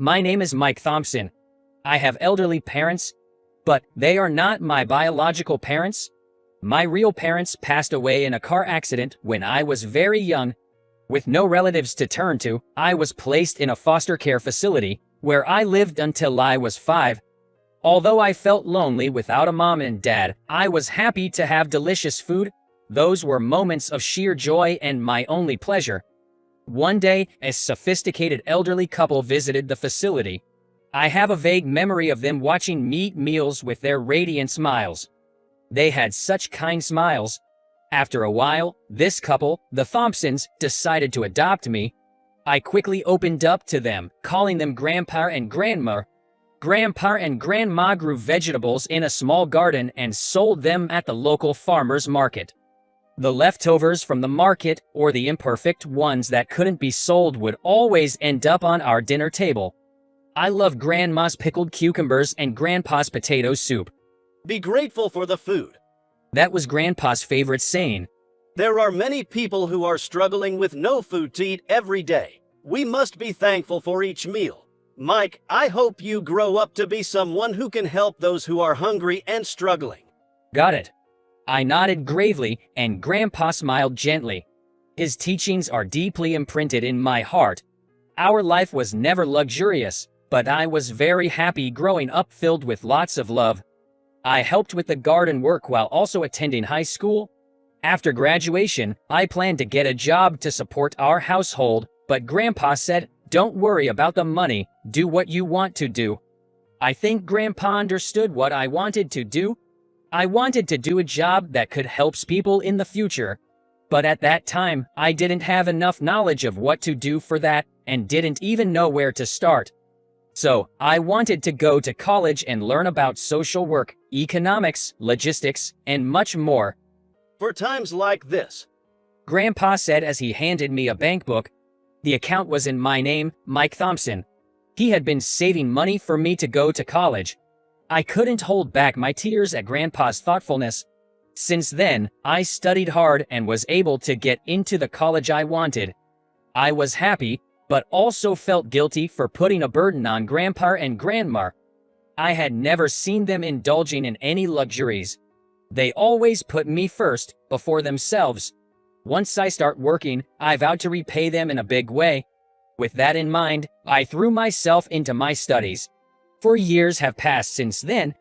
My name is Mike Thompson. I have elderly parents, but they are not my biological parents. My real parents passed away in a car accident when I was very young. With no relatives to turn to, I was placed in a foster care facility where I lived until I was 5. Although I felt lonely without a mom and dad, I was happy to have delicious food. Those were moments of sheer joy and my only pleasure. One day, a sophisticated elderly couple visited the facility. I have a vague memory of them watching me eat meals with their radiant smiles. They had such kind smiles. After a while, this couple, the Thompsons, decided to adopt me. I quickly opened up to them, calling them Grandpa and Grandma. Grandpa and Grandma grew vegetables in a small garden and sold them at the local farmer's market. The leftovers from the market, or the imperfect ones that couldn't be sold, would always end up on our dinner table. I love Grandma's pickled cucumbers and Grandpa's potato soup. Be grateful for the food. That was Grandpa's favorite saying. There are many people who are struggling with no food to eat every day. We must be thankful for each meal. Mike, I hope you grow up to be someone who can help those who are hungry and struggling. Got it. I nodded gravely, and Grandpa smiled gently. His teachings are deeply imprinted in my heart. Our life was never luxurious, but I was very happy growing up filled with lots of love. I helped with the garden work while also attending high school. After graduation, I planned to get a job to support our household, but Grandpa said, "Don't worry about the money, do what you want to do." I think Grandpa understood what I wanted to do. I wanted to do a job that could help people in the future. But at that time, I didn't have enough knowledge of what to do for that, and didn't even know where to start. So, I wanted to go to college and learn about social work, economics, logistics, and much more. For times like this, Grandpa said as he handed me a bank book. The account was in my name, Mike Thompson. He had been saving money for me to go to college. I couldn't hold back my tears at Grandpa's thoughtfulness. Since then, I studied hard and was able to get into the college I wanted. I was happy, but also felt guilty for putting a burden on Grandpa and Grandma. I had never seen them indulging in any luxuries. They always put me first, before themselves. Once I start working, I vowed to repay them in a big way. With that in mind, I threw myself into my studies. 4 years have passed since then.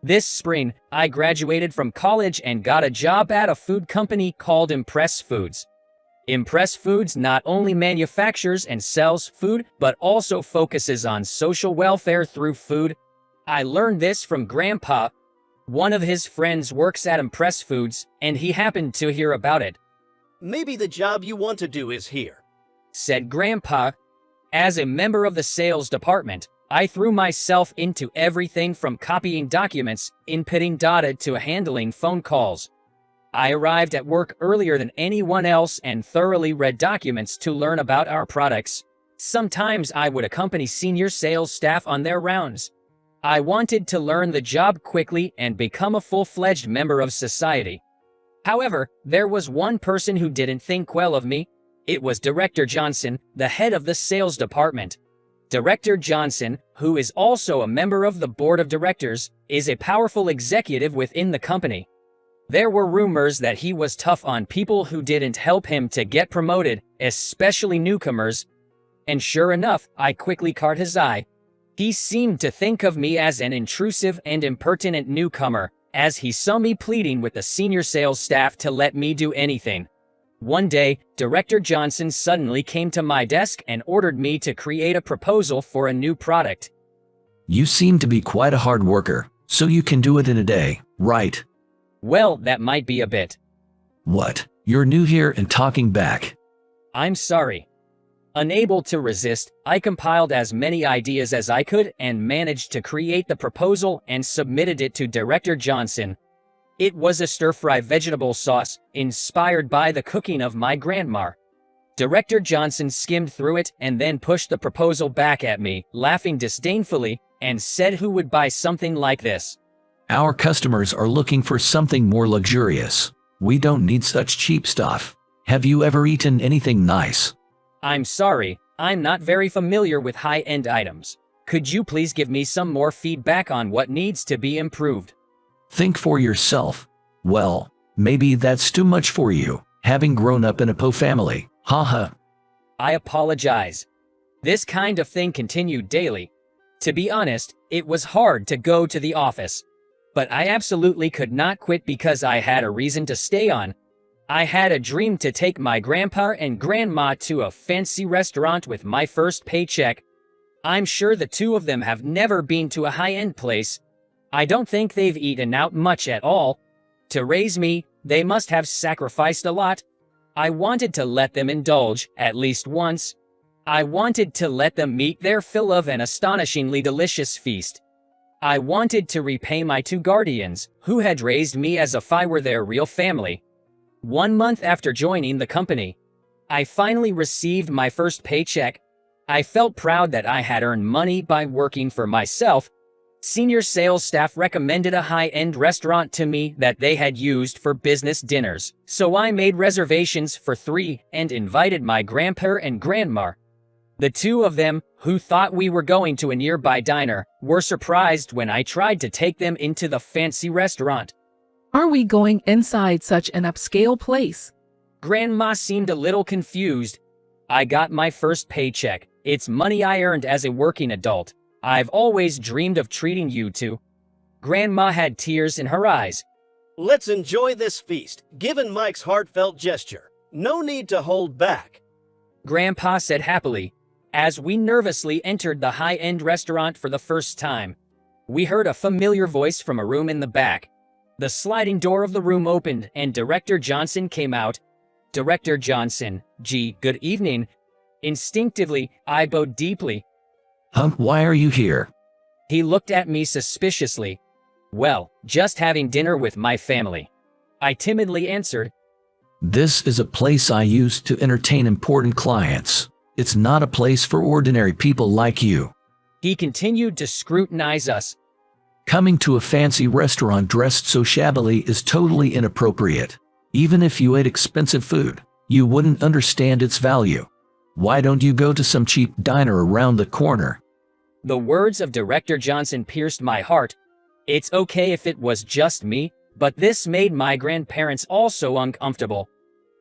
This spring, I graduated from college and got a job at a food company called Impress Foods. Impress Foods not only manufactures and sells food, but also focuses on social welfare through food. I learned this from Grandpa. One of his friends works at Impress Foods, and he happened to hear about it. Maybe the job you want to do is here, said Grandpa. As a member of the sales department, I threw myself into everything from copying documents, inputting data, to handling phone calls. I arrived at work earlier than anyone else and thoroughly read documents to learn about our products. Sometimes I would accompany senior sales staff on their rounds. I wanted to learn the job quickly and become a full-fledged member of society. However, there was one person who didn't think well of me. It was Director Johnson, the head of the sales department. Director Johnson, who is also a member of the board of directors, is a powerful executive within the company. There were rumors that he was tough on people who didn't help him to get promoted, especially newcomers. And sure enough, I quickly caught his eye. He seemed to think of me as an intrusive and impertinent newcomer, as he saw me pleading with the senior sales staff to let me do anything. One day, Director Johnson suddenly came to my desk and ordered me to create a proposal for a new product. You seem to be quite a hard worker, so you can do it in a day, right? Well, that might be a bit. What? You're new here and talking back. I'm sorry. Unable to resist, I compiled as many ideas as I could and managed to create the proposal and submitted it to Director Johnson. It was a stir-fry vegetable sauce, inspired by the cooking of my grandma. Director Johnson skimmed through it and then pushed the proposal back at me, laughing disdainfully, and said, "Who would buy something like this? Our customers are looking for something more luxurious. We don't need such cheap stuff. Have you ever eaten anything nice?" I'm sorry, I'm not very familiar with high-end items. Could you please give me some more feedback on what needs to be improved? Think for yourself. Well, maybe that's too much for you, having grown up in a Po family. Haha. I apologize. This kind of thing continued daily. To be honest, it was hard to go to the office. But I absolutely could not quit because I had a reason to stay on. I had a dream to take my grandpa and grandma to a fancy restaurant with my first paycheck. I'm sure the two of them have never been to a high-end place. I don't think they've eaten out much at all. To raise me, they must have sacrificed a lot. I wanted to let them indulge, at least once. I wanted to let them meet their fill of an astonishingly delicious feast. I wanted to repay my two guardians, who had raised me as if I were their real family. 1 month after joining the company, I finally received my first paycheck. I felt proud that I had earned money by working for myself. Senior sales staff recommended a high-end restaurant to me that they had used for business dinners, so I made reservations for 3 and invited my grandpa and grandma. The two of them, who thought we were going to a nearby diner, were surprised when I tried to take them into the fancy restaurant. Are we going inside such an upscale place? Grandma seemed a little confused. I got my first paycheck. It's money I earned as a working adult. I've always dreamed of treating you two. Grandma had tears in her eyes. Let's enjoy this feast, given Mike's heartfelt gesture. No need to hold back. Grandpa said happily, as we nervously entered the high-end restaurant for the first time. We heard a familiar voice from a room in the back. The sliding door of the room opened and Director Johnson came out. Director Johnson, good evening. Instinctively, I bowed deeply. Why are you here? He looked at me suspiciously. Well, just having dinner with my family. I timidly answered. This is a place I use to entertain important clients. It's not a place for ordinary people like you. He continued to scrutinize us. Coming to a fancy restaurant dressed so shabbily is totally inappropriate. Even if you ate expensive food, you wouldn't understand its value. Why don't you go to some cheap diner around the corner? The words of Director Johnson pierced my heart. It's okay if it was just me, but this made my grandparents also uncomfortable.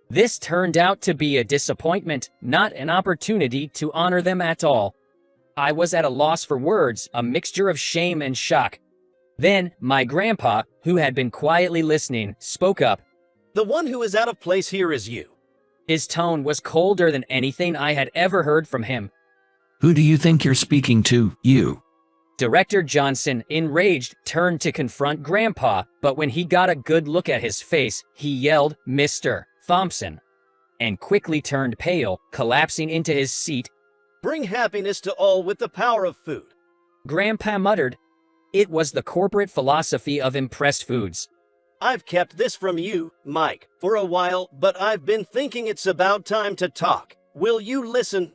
This turned out to be a disappointment, not an opportunity to honor them at all. I was at a loss for words, a mixture of shame and shock. Then, my grandpa, who had been quietly listening, spoke up. The one who is out of place here is you. His tone was colder than anything I had ever heard from him. Who do you think you're speaking to, you? Director Johnson, enraged, turned to confront Grandpa, but when he got a good look at his face, he yelled, "Mr. Thompson," and quickly turned pale, collapsing into his seat. Bring happiness to all with the power of food. Grandpa muttered. It was the corporate philosophy of Impress Foods. I've kept this from you, Mike, for a while, but I've been thinking it's about time to talk. Will you listen?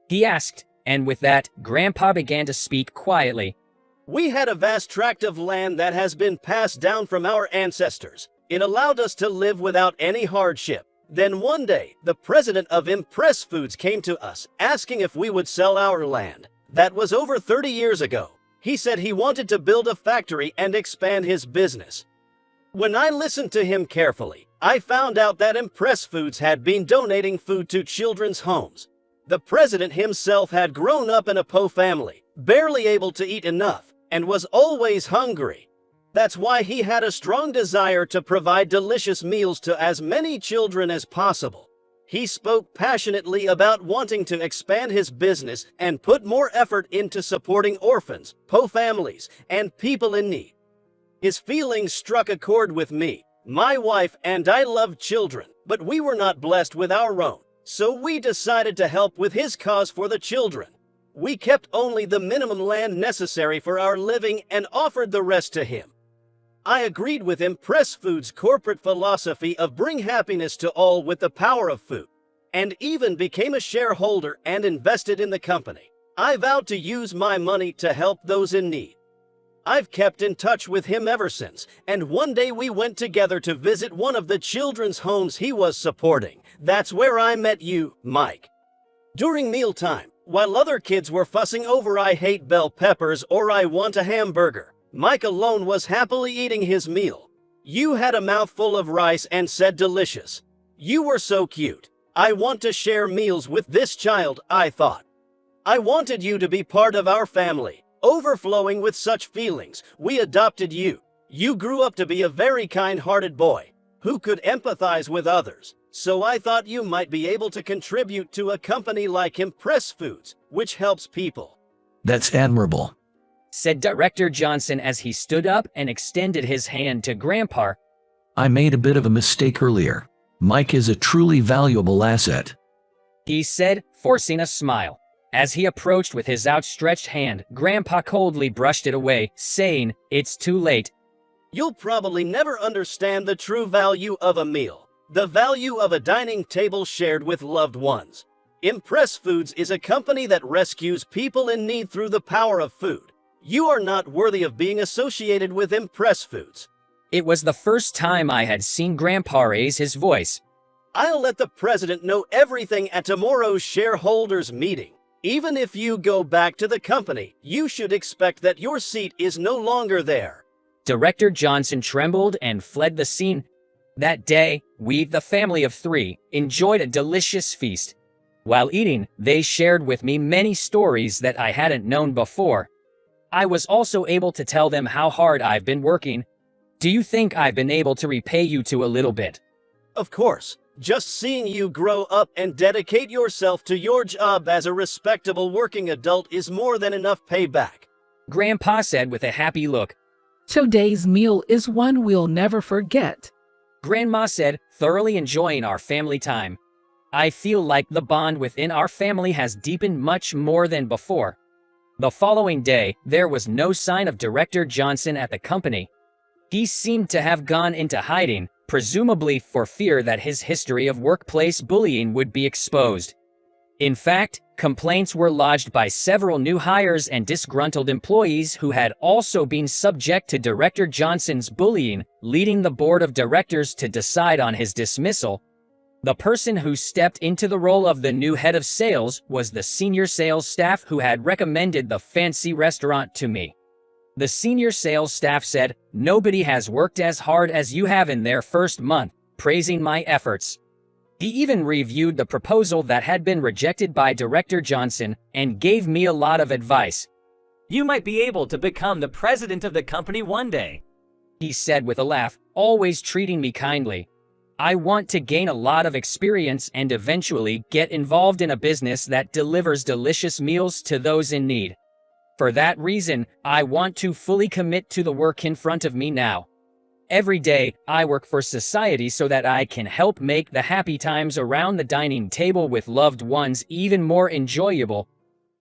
He asked, and with that, Grandpa began to speak quietly. We had a vast tract of land that has been passed down from our ancestors. It allowed us to live without any hardship. Then one day, the president of Impress Foods came to us, asking if we would sell our land. That was over 30 years ago. He said he wanted to build a factory and expand his business. When I listened to him carefully, I found out that Impress Foods had been donating food to children's homes. The president himself had grown up in a Po family, barely able to eat enough, and was always hungry. That's why he had a strong desire to provide delicious meals to as many children as possible. He spoke passionately about wanting to expand his business and put more effort into supporting orphans, Po families, and people in need. His feelings struck a chord with me. My wife and I loved children, but we were not blessed with our own, so we decided to help with his cause for the children. We kept only the minimum land necessary for our living and offered the rest to him. I agreed with Impress Foods' corporate philosophy of bring happiness to all with the power of food, and even became a shareholder and invested in the company. I vowed to use my money to help those in need. I've kept in touch with him ever since, and one day we went together to visit one of the children's homes he was supporting. That's where I met you, Mike. During mealtime, While other kids were fussing over "I hate bell peppers" or "I want a hamburger," Mike alone was happily eating his meal. You had a mouthful of rice and said delicious. You were so cute. I want to share meals with this child, I thought. I wanted you to be part of our family. Overflowing with such feelings, we adopted you. You grew up to be a very kind-hearted boy who could empathize with others. So I thought you might be able to contribute to a company like Impress Foods, which helps people. That's admirable, said Director Johnson as he stood up and extended his hand to Grandpa. I made a bit of a mistake earlier. Mike is a truly valuable asset, he said, forcing a smile. As he approached with his outstretched hand, Grandpa coldly brushed it away, saying, "It's too late." You'll probably never understand the true value of a meal. The value of a dining table shared with loved ones. Impress Foods is a company that rescues people in need through the power of food. You are not worthy of being associated with Impress Foods. It was the first time I had seen Grandpa raise his voice. I'll let the president know everything at tomorrow's shareholders meeting. Even if you go back to the company, you should expect that your seat is no longer there. Director Johnson trembled and fled the scene. That day, we, the family of 3, enjoyed a delicious feast. While eating, they shared with me many stories that I hadn't known before. I was also able to tell them how hard I've been working. Do you think I've been able to repay you to a little bit? Of course. Just seeing you grow up and dedicate yourself to your job as a respectable working adult is more than enough payback, Grandpa said with a happy look. Today's meal is one we'll never forget, Grandma said, thoroughly enjoying our family time. I feel like the bond within our family has deepened much more than before. The following day, there was no sign of Director Johnson at the company. He seemed to have gone into hiding, presumably for fear that his history of workplace bullying would be exposed. In fact, complaints were lodged by several new hires and disgruntled employees who had also been subject to Director Johnson's bullying, leading the board of directors to decide on his dismissal. The person who stepped into the role of the new head of sales was the senior sales staff who had recommended the fancy restaurant to me. The senior sales staff said, "Nobody has worked as hard as you have in their first month," praising my efforts. He even reviewed the proposal that had been rejected by Director Johnson and gave me a lot of advice. "You might be able to become the president of the company one day," he said with a laugh, always treating me kindly. I want to gain a lot of experience and eventually get involved in a business that delivers delicious meals to those in need. For that reason, I want to fully commit to the work in front of me now. Every day, I work for society so that I can help make the happy times around the dining table with loved ones even more enjoyable,